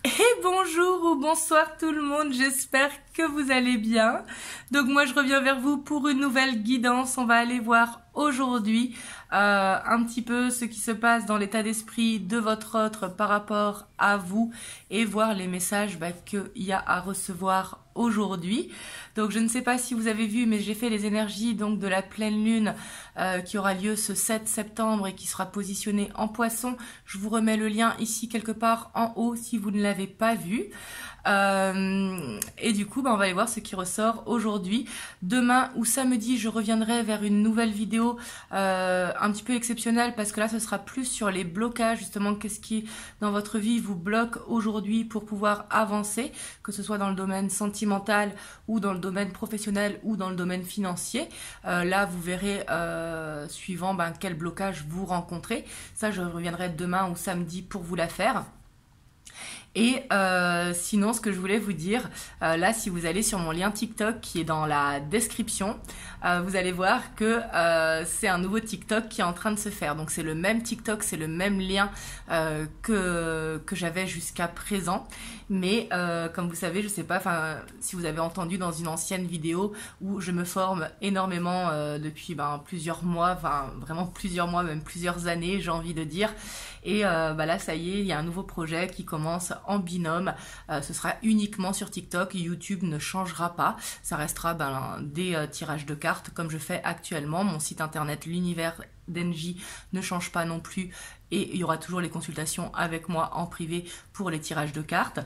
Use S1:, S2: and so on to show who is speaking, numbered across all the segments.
S1: Et bonjour ou bonsoir tout le monde, j'espère que vous allez bien. Donc moi je reviens vers vous pour une nouvelle guidance. On va aller voir aujourd'hui un petit peu ce qui se passe dans l'état d'esprit de votre autre par rapport à vous et voir les messages qu'il y a à recevoir aujourd'hui. Donc je ne sais pas si vous avez vu, mais j'ai fait les énergies donc de la pleine lune qui aura lieu ce 7 septembre et qui sera positionnée en poisson. Je vous remets le lien ici quelque part en haut si vous ne l'avez pas vu. Et du coup, on va aller voir ce qui ressort aujourd'hui. Demain ou samedi, je reviendrai vers une nouvelle vidéo un petit peu exceptionnelle parce que là, ce sera plus sur les blocages, justement, qu'est-ce qui, dans votre vie, vous bloque aujourd'hui pour pouvoir avancer, que ce soit dans le domaine sentimental ou dans le domaine professionnel ou dans le domaine financier. Là, vous verrez, suivant quel blocage vous rencontrez. Ça, je reviendrai demain ou samedi pour vous la faire. Et sinon, ce que je voulais vous dire, là, si vous allez sur mon lien TikTok qui est dans la description, vous allez voir que c'est un nouveau TikTok qui est en train de se faire. Donc c'est le même TikTok, c'est le même lien que j'avais jusqu'à présent. Mais comme vous savez, je sais pas si vous avez entendu dans une ancienne vidéo où je me forme énormément depuis plusieurs mois, vraiment plusieurs mois, même plusieurs années, j'ai envie de dire. Et là, ça y est, il y a un nouveau projet qui commence en binôme. Ce sera uniquement sur TikTok. YouTube ne changera pas. Ça restera des tirages de cartes comme je fais actuellement. Mon site internet, l'univers d'Engie, ne change pas non plus. Et il y aura toujours les consultations avec moi en privé pour les tirages de cartes.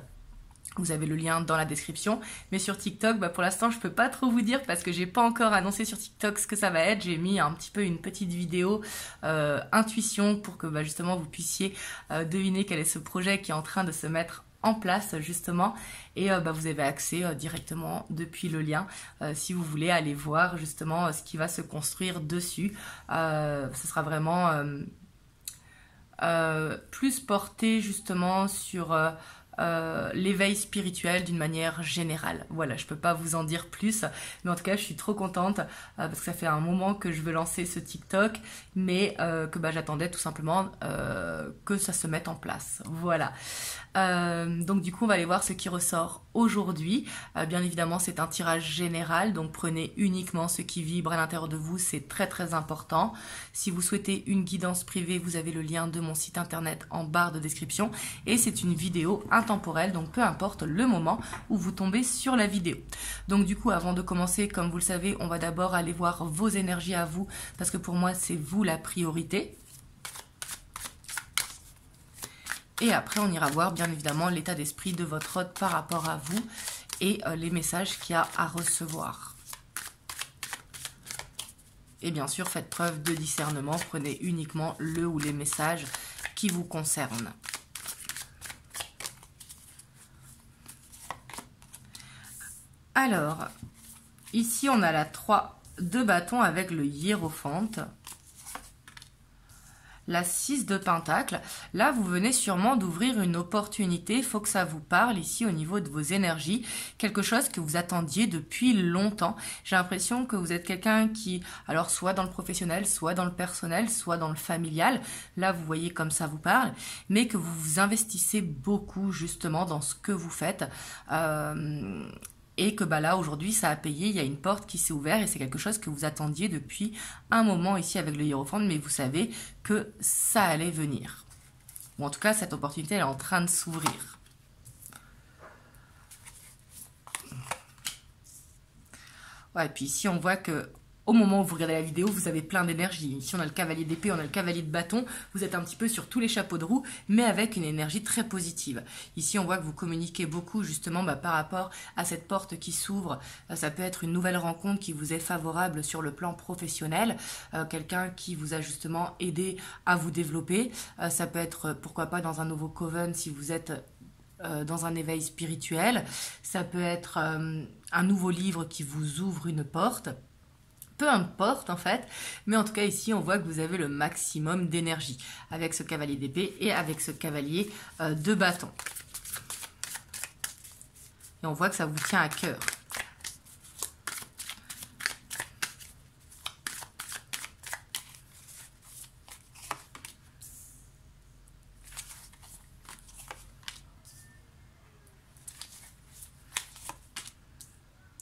S1: Vous avez le lien dans la description. Mais sur TikTok, pour l'instant, je peux pas trop vous dire parce que j'ai pas encore annoncé sur TikTok ce que ça va être. J'ai mis un petit peu une petite vidéo intuition pour que justement vous puissiez deviner quel est ce projet qui est en train de se mettre en place justement. Et vous avez accès directement depuis le lien si vous voulez aller voir justement ce qui va se construire dessus. Ce sera vraiment plus porté justement sur l'éveil spirituel d'une manière générale. Voilà, je peux pas vous en dire plus, mais en tout cas je suis trop contente parce que ça fait un moment que je veux lancer ce TikTok, mais que j'attendais tout simplement que ça se mette en place. Voilà. Donc du coup on va aller voir ce qui ressort aujourd'hui. Bien évidemment c'est un tirage général, donc prenez uniquement ce qui vibre à l'intérieur de vous, c'est très très important. Si vous souhaitez une guidance privée, vous avez le lien de mon site internet en barre de description et c'est une vidéo intemporelle, donc peu importe le moment où vous tombez sur la vidéo. Donc du coup avant de commencer, comme vous le savez, on va d'abord aller voir vos énergies à vous parce que pour moi c'est vous la priorité. Et après, on ira voir bien évidemment l'état d'esprit de votre hôte par rapport à vous et les messages qu'il y a à recevoir. Et bien sûr, faites preuve de discernement, prenez uniquement le ou les messages qui vous concernent. Alors, ici on a la 3 de bâton avec le hiérophante. La 6 de pentacle, là vous venez sûrement d'ouvrir une opportunité, il faut que ça vous parle ici au niveau de vos énergies, quelque chose que vous attendiez depuis longtemps. J'ai l'impression que vous êtes quelqu'un qui, alors soit dans le professionnel, soit dans le personnel, soit dans le familial, là vous voyez comme ça vous parle, mais que vous investissez beaucoup justement dans ce que vous faites. Et que là aujourd'hui ça a payé, il y a une porte qui s'est ouverte et c'est quelque chose que vous attendiez depuis un moment ici avec le hiérophante, mais vous savez que ça allait venir. Ou en tout cas cette opportunité elle est en train de s'ouvrir. Ouais, et puis ici on voit que au moment où vous regardez la vidéo, vous avez plein d'énergie. Ici, on a le cavalier d'épée, on a le cavalier de bâton. Vous êtes un petit peu sur tous les chapeaux de roue, mais avec une énergie très positive. Ici, on voit que vous communiquez beaucoup, justement, par rapport à cette porte qui s'ouvre. Ça peut être une nouvelle rencontre qui vous est favorable sur le plan professionnel. Quelqu'un qui vous a justement aidé à vous développer. Ça peut être, pourquoi pas, dans un nouveau coven si vous êtes dans un éveil spirituel. Ça peut être un nouveau livre qui vous ouvre une porte. Peu importe en fait, mais en tout cas ici on voit que vous avez le maximum d'énergie avec ce cavalier d'épée et avec ce cavalier de bâton. Et on voit que ça vous tient à cœur.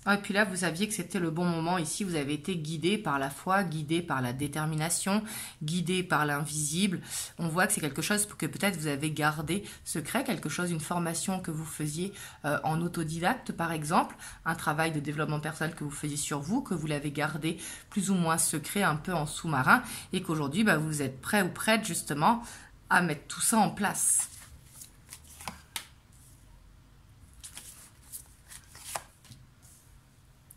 S1: Ah, et puis là, vous saviez que c'était le bon moment. Ici, vous avez été guidé par la foi, guidé par la détermination, guidé par l'invisible. On voit que c'est quelque chose que peut-être vous avez gardé secret, quelque chose, une formation que vous faisiez en autodidacte, par exemple, un travail de développement personnel que vous faisiez sur vous, que vous l'avez gardé plus ou moins secret, un peu en sous-marin, et qu'aujourd'hui, bah, vous êtes prêt ou prête justement à mettre tout ça en place.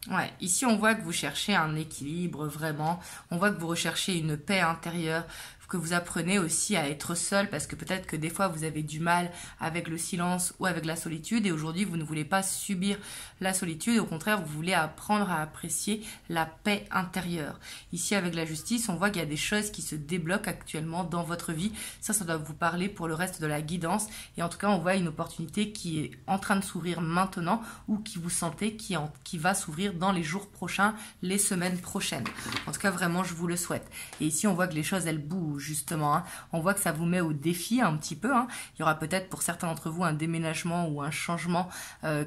S1: Ouais, ici on voit que vous cherchez un équilibre vraiment, on voit que vous recherchez une paix intérieure, que vous apprenez aussi à être seul parce que peut-être que des fois vous avez du mal avec le silence ou avec la solitude et aujourd'hui vous ne voulez pas subir la solitude, au contraire vous voulez apprendre à apprécier la paix intérieure. Ici avec la justice on voit qu'il y a des choses qui se débloquent actuellement dans votre vie, ça doit vous parler pour le reste de la guidance et en tout cas on voit une opportunité qui est en train de s'ouvrir maintenant ou qui vous sentez qui va s'ouvrir dans les jours prochains, les semaines prochaines. En tout cas vraiment je vous le souhaite. Et ici on voit que les choses elles bougent justement, hein. On voit que ça vous met au défi un petit peu, hein. Il y aura peut-être pour certains d'entre vous un déménagement ou un changement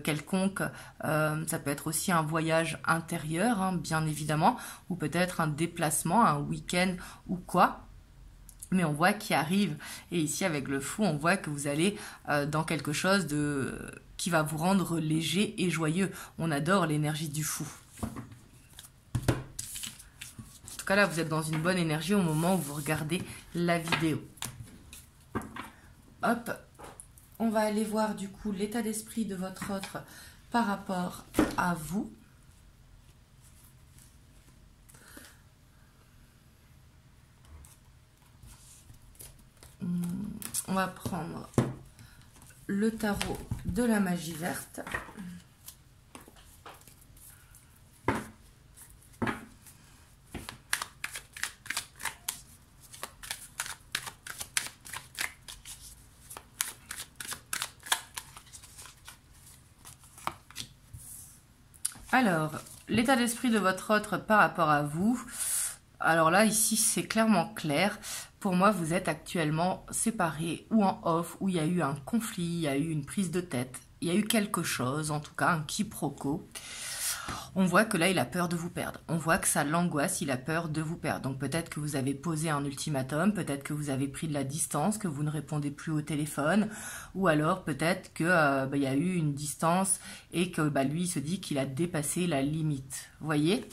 S1: quelconque, ça peut être aussi un voyage intérieur, hein, bien évidemment, ou peut-être un déplacement, un week-end ou quoi. Mais on voit qu'il arrive, et ici avec le fou, on voit que vous allez dans quelque chose qui va vous rendre léger et joyeux. On adore l'énergie du fou. En tout cas là vous êtes dans une bonne énergie au moment où vous regardez la vidéo. Hop, on va aller voir du coup l'état d'esprit de votre autre par rapport à vous. On va prendre le tarot de la magie verte. Alors, l'état d'esprit de votre autre par rapport à vous. Alors là, ici, c'est clairement clair. Pour moi, vous êtes actuellement séparés ou en off, où il y a eu un conflit, il y a eu une prise de tête, il y a eu quelque chose, en tout cas un quiproquo. On voit que là, il a peur de vous perdre. On voit que ça l'angoisse, il a peur de vous perdre. Donc peut-être que vous avez posé un ultimatum, peut-être que vous avez pris de la distance, que vous ne répondez plus au téléphone, ou alors peut-être que y a eu une distance et que lui, il se dit qu'il a dépassé la limite. Vous voyez ?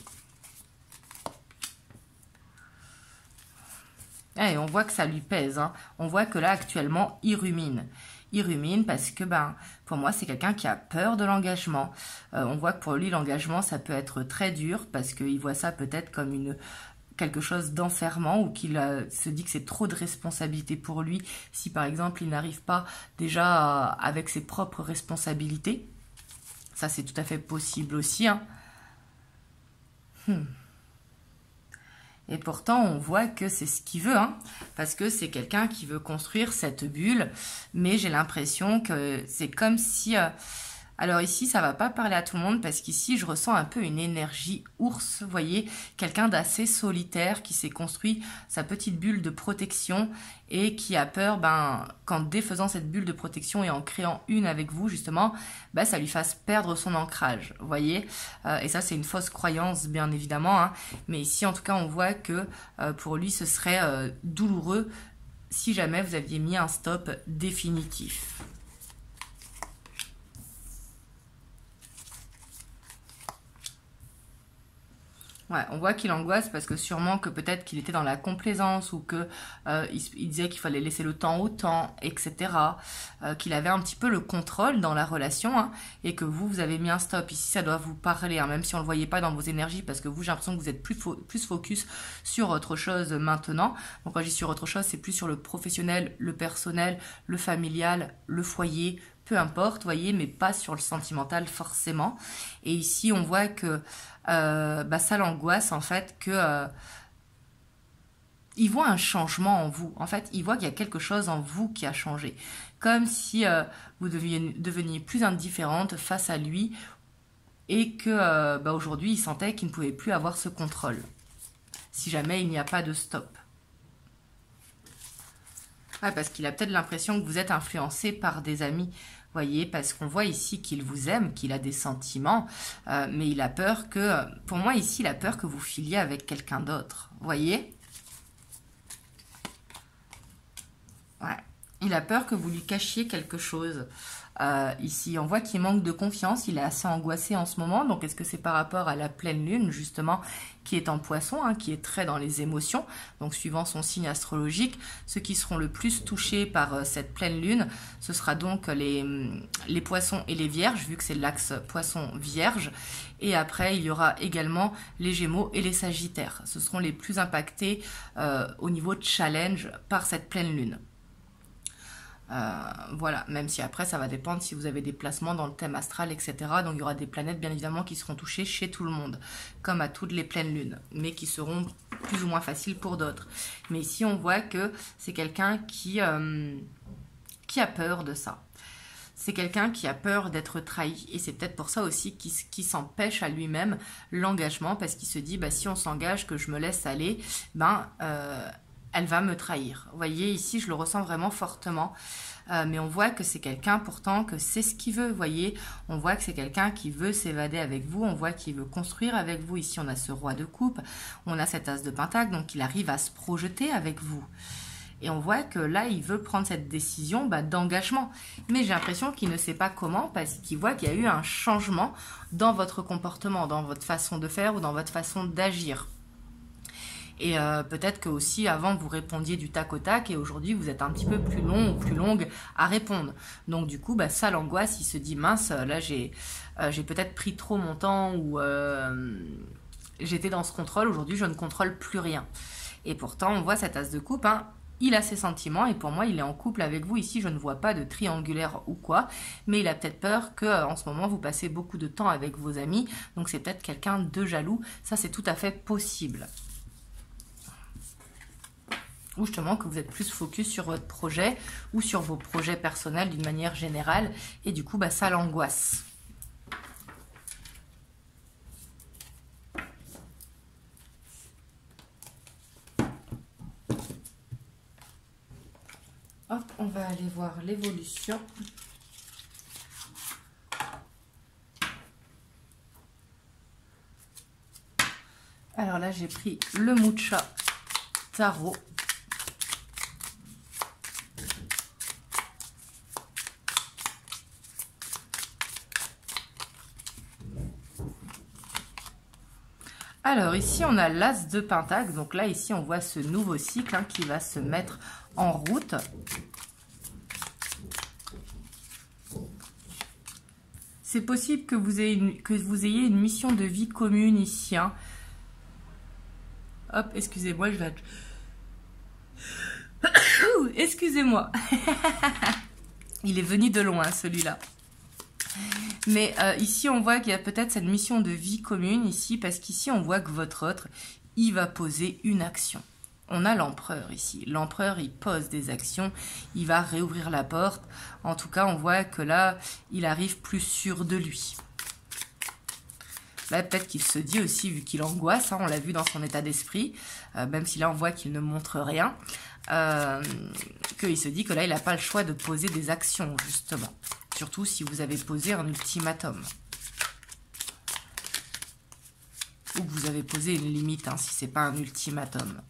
S1: Et on voit que ça lui pèse, hein. On voit que là, actuellement, il rumine. Il rumine parce que, pour moi, c'est quelqu'un qui a peur de l'engagement. On voit que pour lui, l'engagement, ça peut être très dur parce qu'il voit ça peut-être comme quelque chose d'enfermant ou qu'il se dit que c'est trop de responsabilité pour lui si, par exemple, il n'arrive pas déjà avec ses propres responsabilités. Ça, c'est tout à fait possible aussi, hein. Et pourtant, on voit que c'est ce qu'il veut, hein, parce que c'est quelqu'un qui veut construire cette bulle, mais j'ai l'impression que c'est comme si... alors ici, ça va pas parler à tout le monde, parce qu'ici, je ressens un peu une énergie ours, vous voyez, quelqu'un d'assez solitaire qui s'est construit sa petite bulle de protection et qui a peur, qu'en défaisant cette bulle de protection et en créant une avec vous, justement, ça lui fasse perdre son ancrage, vous voyez. Et ça, c'est une fausse croyance, bien évidemment, hein. Mais ici, en tout cas, on voit que pour lui, ce serait douloureux si jamais vous aviez mis un stop définitif. Ouais, on voit qu'il angoisse parce que sûrement que peut-être qu'il était dans la complaisance ou que il disait qu'il fallait laisser le temps au temps, etc. Qu'il avait un petit peu le contrôle dans la relation, hein, et que vous avez mis un stop. Ici, ça doit vous parler, hein, même si on ne le voyait pas dans vos énergies parce que vous, j'ai l'impression que vous êtes plus focus sur autre chose maintenant. Donc quand je dis sur autre chose, c'est plus sur le professionnel, le personnel, le familial, le foyer, peu importe, voyez, mais pas sur le sentimental forcément. Et ici, on voit que ça l'angoisse, en fait, que il voit un changement en vous. En fait, il voit qu'il y a quelque chose en vous qui a changé. Comme si vous deveniez plus indifférente face à lui et que aujourd'hui, il sentait qu'il ne pouvait plus avoir ce contrôle. Si jamais il n'y a pas de stop. Ah, parce qu'il a peut-être l'impression que vous êtes influencé par des amis. Voyez, parce qu'on voit ici qu'il vous aime, qu'il a des sentiments, mais il a peur que, pour moi ici, il a peur que vous filiez avec quelqu'un d'autre. Voyez? Ouais. Il a peur que vous lui cachiez quelque chose. Ici, on voit qu'il manque de confiance, il est assez angoissé en ce moment. Donc, est-ce que c'est par rapport à la pleine lune, justement, qui est en poisson, hein, qui est très dans les émotions, donc suivant son signe astrologique, ceux qui seront le plus touchés par cette pleine lune, ce sera donc les poissons et les vierges, vu que c'est l'axe poisson-vierge. Et après, il y aura également les gémeaux et les sagittaires. Ce seront les plus impactés au niveau de challenge par cette pleine lune. Voilà, même si après ça va dépendre si vous avez des placements dans le thème astral, etc. Donc il y aura des planètes bien évidemment qui seront touchées chez tout le monde, comme à toutes les pleines lunes, mais qui seront plus ou moins faciles pour d'autres. Mais ici on voit que c'est quelqu'un qui a peur de ça. C'est quelqu'un qui a peur d'être trahi, et c'est peut-être pour ça aussi qu'il s'empêche à lui-même l'engagement, parce qu'il se dit, bah, si on s'engage, que je me laisse aller, elle va me trahir. Vous voyez, ici, je le ressens vraiment fortement. Mais on voit que c'est quelqu'un, pourtant, que c'est ce qu'il veut. Vous voyez, on voit que c'est quelqu'un qui veut s'évader avec vous. On voit qu'il veut construire avec vous. Ici, on a ce roi de coupe. On a cet as de pentacle. Donc, il arrive à se projeter avec vous. Et on voit que là, il veut prendre cette décision d'engagement. Mais j'ai l'impression qu'il ne sait pas comment, parce qu'il voit qu'il y a eu un changement dans votre comportement, dans votre façon de faire ou dans votre façon d'agir. Et peut-être que aussi avant vous répondiez du tac au tac, et aujourd'hui vous êtes un petit peu plus long ou plus longue à répondre. Donc du coup, ça l'angoisse, il se dit mince, là j'ai peut-être pris trop mon temps, ou j'étais dans ce contrôle, aujourd'hui je ne contrôle plus rien. Et pourtant on voit cet as de coupe, hein, il a ses sentiments, et pour moi il est en couple avec vous. Ici je ne vois pas de triangulaire ou quoi, mais il a peut-être peur que en ce moment vous passez beaucoup de temps avec vos amis, donc c'est peut-être quelqu'un de jaloux. Ça c'est tout à fait possible. Ou justement que vous êtes plus focus sur votre projet ou sur vos projets personnels d'une manière générale, et du coup ça l'angoisse. Hop, on va aller voir l'évolution. Alors là j'ai pris le Mucha Tarot. Alors ici on a l'as de pentacle, donc là ici on voit ce nouveau cycle, hein, qui va se mettre en route. C'est possible que vous ayez une mission de vie commune ici, hein. Hop, excusez-moi, je vais... Excusez-moi. Il est venu de loin celui-là. Mais ici, on voit qu'il y a peut-être cette mission de vie commune ici, parce qu'ici, on voit que votre autre, il va poser une action. On a l'empereur ici. L'empereur, il pose des actions, il va réouvrir la porte. En tout cas, on voit que là, il arrive plus sûr de lui. Là, peut-être qu'il se dit aussi, vu qu'il angoisse, hein, on l'a vu dans son état d'esprit, même si là, on voit qu'il ne montre rien, qu'il se dit que là, il n'a pas le choix de poser des actions, justement. Surtout si vous avez posé un ultimatum. Ou que vous avez posé une limite, hein, si ce n'est pas un ultimatum.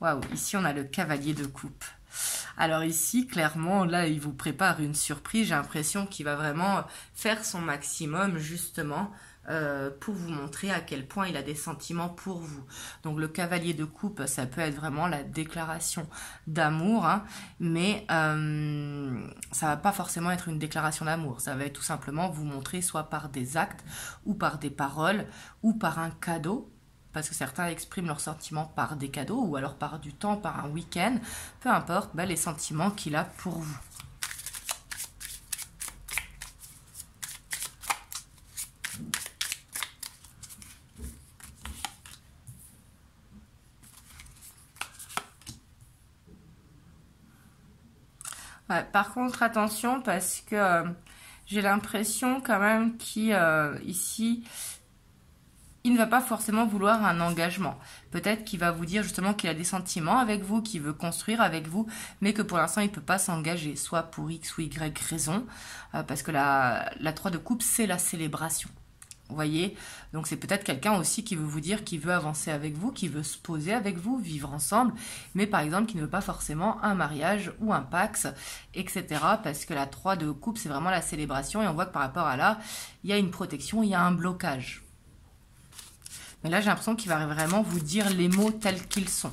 S1: Waouh, ici on a le cavalier de coupe. Alors ici, clairement, là, il vous prépare une surprise. J'ai l'impression qu'il va vraiment faire son maximum, justement, pour vous montrer à quel point il a des sentiments pour vous. Donc le cavalier de coupe, ça peut être vraiment la déclaration d'amour, hein, mais ça va pas forcément être une déclaration d'amour. Ça va être tout simplement vous montrer soit par des actes, ou par des paroles, ou par un cadeau. Parce que certains expriment leurs sentiments par des cadeaux, ou alors par du temps, par un week-end. Peu importe, les sentiments qu'il a pour vous. Ouais, par contre, attention, parce que j'ai l'impression quand même qu'ici... il ne va pas forcément vouloir un engagement. Peut-être qu'il va vous dire justement qu'il a des sentiments avec vous, qu'il veut construire avec vous, mais que pour l'instant, il ne peut pas s'engager, soit pour X ou Y raison, parce que la 3 de coupe, c'est la célébration. Vous voyez, donc c'est peut-être quelqu'un aussi qui veut vous dire qu'il veut avancer avec vous, qui veut se poser avec vous, vivre ensemble, mais par exemple qui ne veut pas forcément un mariage ou un pax, etc. Parce que la 3 de coupe, c'est vraiment la célébration et on voit que par rapport à là, il y a une protection, il y a un blocage. Mais là, j'ai l'impression qu'il va vraiment vous dire les mots tels qu'ils sont.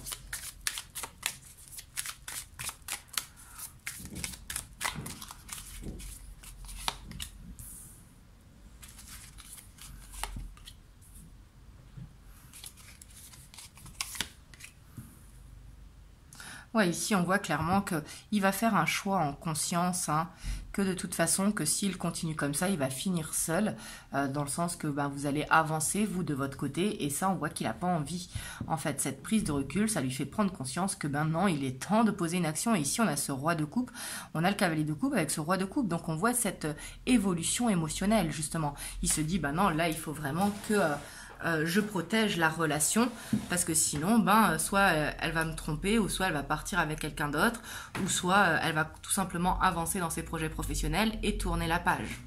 S1: Ouais, ici, on voit clairement qu'il va faire un choix en conscience, hein, que de toute façon, que s'il continue comme ça, il va finir seul, dans le sens que vous allez avancer, vous, de votre côté, et ça, on voit qu'il n'a pas envie. En fait, cette prise de recul, ça lui fait prendre conscience que maintenant, il est temps de poser une action, et ici, on a ce roi de coupe, on a le cavalier de coupe avec ce roi de coupe, donc on voit cette évolution émotionnelle, justement. Il se dit, non, là, il faut vraiment que... je protège la relation parce que sinon, soit elle va me tromper ou soit elle va partir avec quelqu'un d'autre ou soit elle va tout simplement avancer dans ses projets professionnels et tourner la page.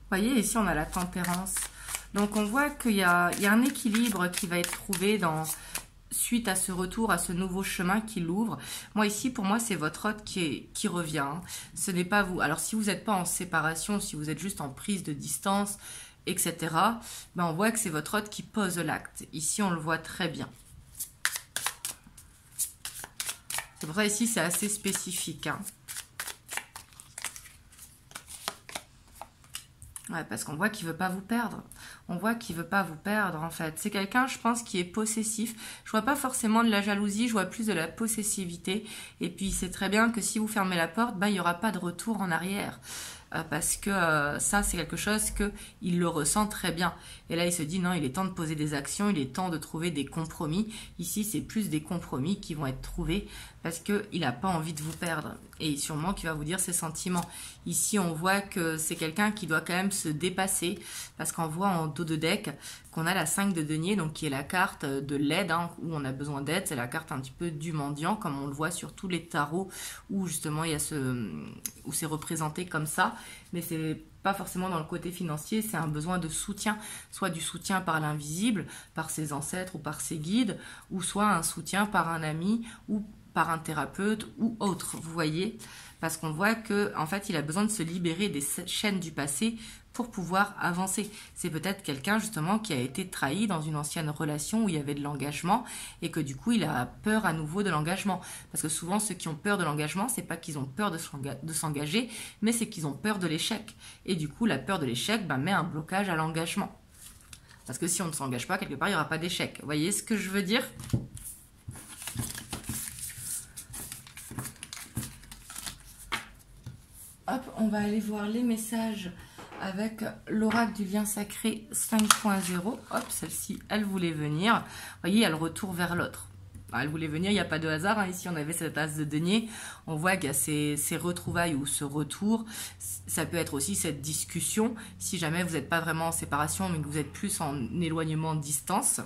S1: Vous voyez, ici on a la tempérance. Donc on voit qu'il y a un équilibre qui va être trouvé suite à ce retour, à ce nouveau chemin qu'il ouvre. Moi ici, pour moi, c'est votre hôte qui revient. Hein. Ce n'est pas vous. Alors si vous n'êtes pas en séparation, si vous êtes juste en prise de distance, etc., on voit que c'est votre hôte qui pose l'acte. Ici, on le voit très bien. C'est pour ça ici, c'est assez spécifique. Hein. Ouais, parce qu'on voit qu'il ne veut pas vous perdre. On voit qu'il ne veut pas vous perdre, en fait. C'est quelqu'un, je pense, qui est possessif. Je vois pas forcément de la jalousie, je vois plus de la possessivité. Et puis, c'est très bien que si vous fermez la porte, il n'y aura pas de retour en arrière. Parce que ça, c'est quelque chose qu'il le ressent très bien. Et là, il se dit, non, il est temps de poser des actions, il est temps de trouver des compromis. Ici, c'est plus des compromis qui vont être trouvés parce qu'il n'a pas envie de vous perdre. Et sûrement qu'il va vous dire ses sentiments. Ici, on voit que c'est quelqu'un qui doit quand même se dépasser parce qu'on voit en dos de deck qu'on a la 5 de denier, donc qui est la carte de l'aide, hein, où on a besoin d'aide. C'est la carte un petit peu du mendiant, comme on le voit sur tous les tarots, où justement il y a où c'est représenté comme ça. Mais c'est pas forcément dans le côté financier, c'est un besoin de soutien, soit du soutien par l'invisible, par ses ancêtres ou par ses guides, ou soit un soutien par un ami ou par un thérapeute ou autre, vous voyez, parce qu'on voit que en fait il a besoin de se libérer des chaînes du passé pour pouvoir avancer. C'est peut-être quelqu'un justement qui a été trahi dans une ancienne relation où il y avait de l'engagement et que du coup il a peur à nouveau de l'engagement. Parce que souvent ceux qui ont peur de l'engagement, c'est pas qu'ils ont peur de s'engager, mais c'est qu'ils ont peur de l'échec. Et du coup la peur de l'échec met un blocage à l'engagement. Parce que si on ne s'engage pas, quelque part il n'y aura pas d'échec. Vous voyez ce que je veux dire ? Hop, on va aller voir les messages avec l'oracle du lien sacré 5.0. Hop, celle-ci, elle voulait venir. Vous voyez, il y a le retour vers l'autre. Elle voulait venir, il n'y a pas de hasard. Hein. Ici, on avait cette as de denier. On voit qu'il y a ces retrouvailles ou ce retour. Ça peut être aussi cette discussion. Si jamais vous n'êtes pas vraiment en séparation, mais que vous êtes plus en éloignement, distance.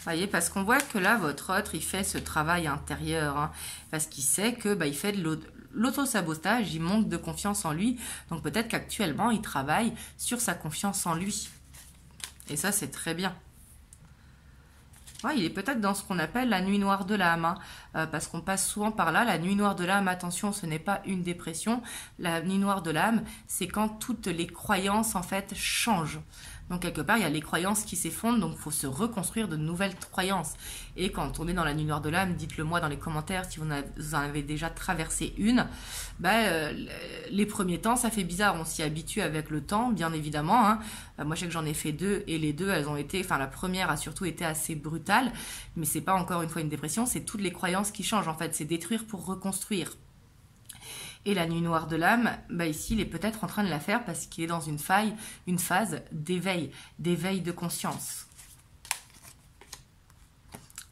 S1: Voyez, parce qu'on voit que là, votre autre, il fait ce travail intérieur, hein, parce qu'il sait que il fait de l'auto-sabotage, il manque de confiance en lui, donc peut-être qu'actuellement, il travaille sur sa confiance en lui. Et ça, c'est très bien. Ouais, il est peut-être dans ce qu'on appelle la nuit noire de l'âme, hein, parce qu'on passe souvent par là. La nuit noire de l'âme, attention, ce n'est pas une dépression. La nuit noire de l'âme, c'est quand toutes les croyances, en fait, changent. Donc, quelque part, il y a les croyances qui s'effondrent, donc il faut se reconstruire de nouvelles croyances. Et quand on est dans la nuit noire de l'âme, dites-le moi dans les commentaires si vous en avez déjà traversé une. Les premiers temps, ça fait bizarre, on s'y habitue avec le temps, bien évidemment. Hein. Moi, je sais que j'en ai fait 2, et les 2, elles ont été, la première a surtout été assez brutale, mais c'est pas encore une fois une dépression, c'est toutes les croyances qui changent, en fait, c'est détruire pour reconstruire. Et la nuit noire de l'âme, ici, il est peut-être en train de la faire parce qu'il est dans une phase d'éveil de conscience.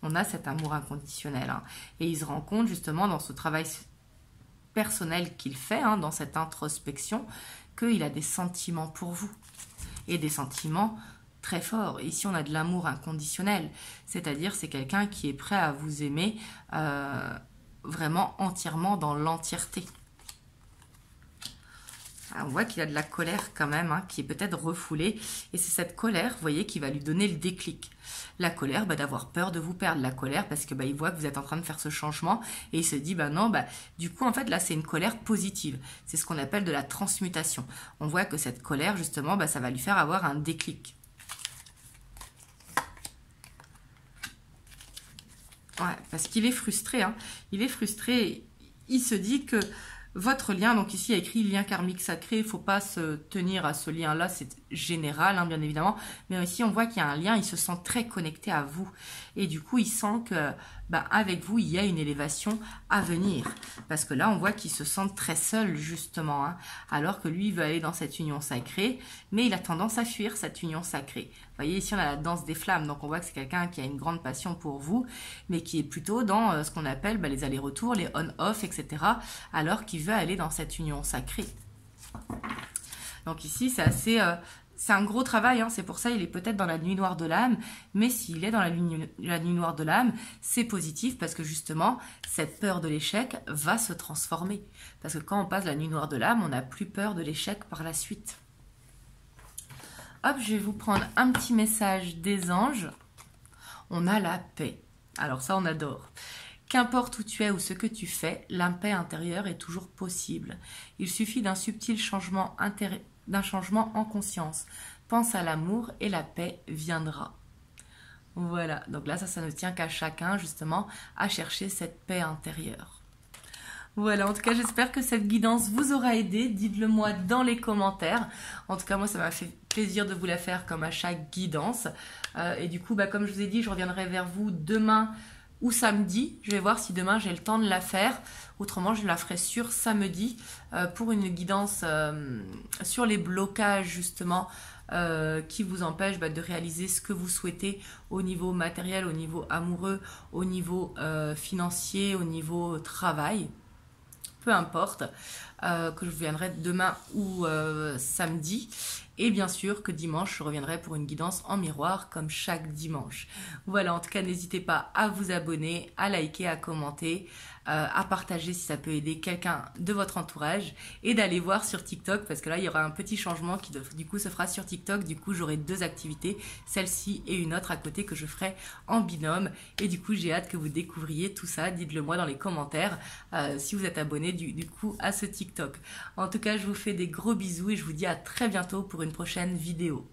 S1: On a cet amour inconditionnel. Hein. Et il se rend compte justement dans ce travail personnel qu'il fait, hein, dans cette introspection, qu'il a des sentiments pour vous. Et des sentiments très forts. Ici, on a de l'amour inconditionnel. C'est-à-dire, c'est quelqu'un qui est prêt à vous aimer vraiment entièrement dans l'entièreté. On voit qu'il a de la colère quand même, hein, qui est peut-être refoulée. Et c'est cette colère, vous voyez, qui va lui donner le déclic. La colère, d'avoir peur de vous perdre. La colère parce que il voit que vous êtes en train de faire ce changement. Et il se dit, non, du coup, en fait, là, c'est une colère positive. C'est ce qu'on appelle de la transmutation. On voit que cette colère, justement, ça va lui faire avoir un déclic. Ouais, parce qu'il est frustré. Hein. Il est frustré. Il se dit que votre lien, donc ici il y a écrit lien karmique sacré, il ne faut pas se tenir à ce lien-là, c'est général, hein, bien évidemment. Mais ici on voit qu'il y a un lien, il se sent très connecté à vous. Et du coup il sent que avec vous il y a une élévation à venir. Parce que là on voit qu'il se sent très seul justement, hein, alors que lui il veut aller dans cette union sacrée, mais il a tendance à fuir cette union sacrée. Vous voyez ici on a la danse des flammes, donc on voit que c'est quelqu'un qui a une grande passion pour vous, mais qui est plutôt dans ce qu'on appelle les allers-retours, les on-off, etc. Alors qu'il veut aller dans cette union sacrée. Donc ici c'est assez... c'est un gros travail, hein, c'est pour ça il est peut-être dans la nuit noire de l'âme, mais s'il est dans la nuit noire de l'âme, c'est positif parce que justement, cette peur de l'échec va se transformer. Parce que quand on passe la nuit noire de l'âme, on n'a plus peur de l'échec par la suite. Hop, je vais vous prendre un petit message des anges. On a la paix. Alors ça, on adore. Qu'importe où tu es ou ce que tu fais, la paix intérieure est toujours possible. Il suffit d'un subtil changement en conscience. Pense à l'amour et la paix viendra. Voilà, donc là, ça ne tient qu'à chacun, justement, à chercher cette paix intérieure. Voilà, en tout cas, j'espère que cette guidance vous aura aidé. Dites-le moi dans les commentaires. En tout cas, moi, ça m'a fait plaisir de vous la faire comme à chaque guidance. Et du coup, comme je vous ai dit, je reviendrai vers vous demain ou samedi. Je vais voir si demain, j'ai le temps de la faire. Autrement, je la ferai sur samedi pour une guidance sur les blocages, justement, qui vous empêchent de réaliser ce que vous souhaitez au niveau matériel, au niveau amoureux, au niveau financier, au niveau travail. Peu importe, que je viendrai demain ou samedi. Et bien sûr que dimanche, je reviendrai pour une guidance en miroir comme chaque dimanche. Voilà, en tout cas, n'hésitez pas à vous abonner, à liker, à commenter, à partager si ça peut aider quelqu'un de votre entourage et d'aller voir sur TikTok parce que là, il y aura un petit changement qui du coup se fera sur TikTok. Du coup, j'aurai 2 activités, celle-ci et une autre à côté que je ferai en binôme. Et du coup, j'ai hâte que vous découvriez tout ça. Dites-le moi dans les commentaires si vous êtes abonné du coup à ce TikTok. En tout cas, je vous fais des gros bisous et je vous dis à très bientôt pour une prochaine vidéo.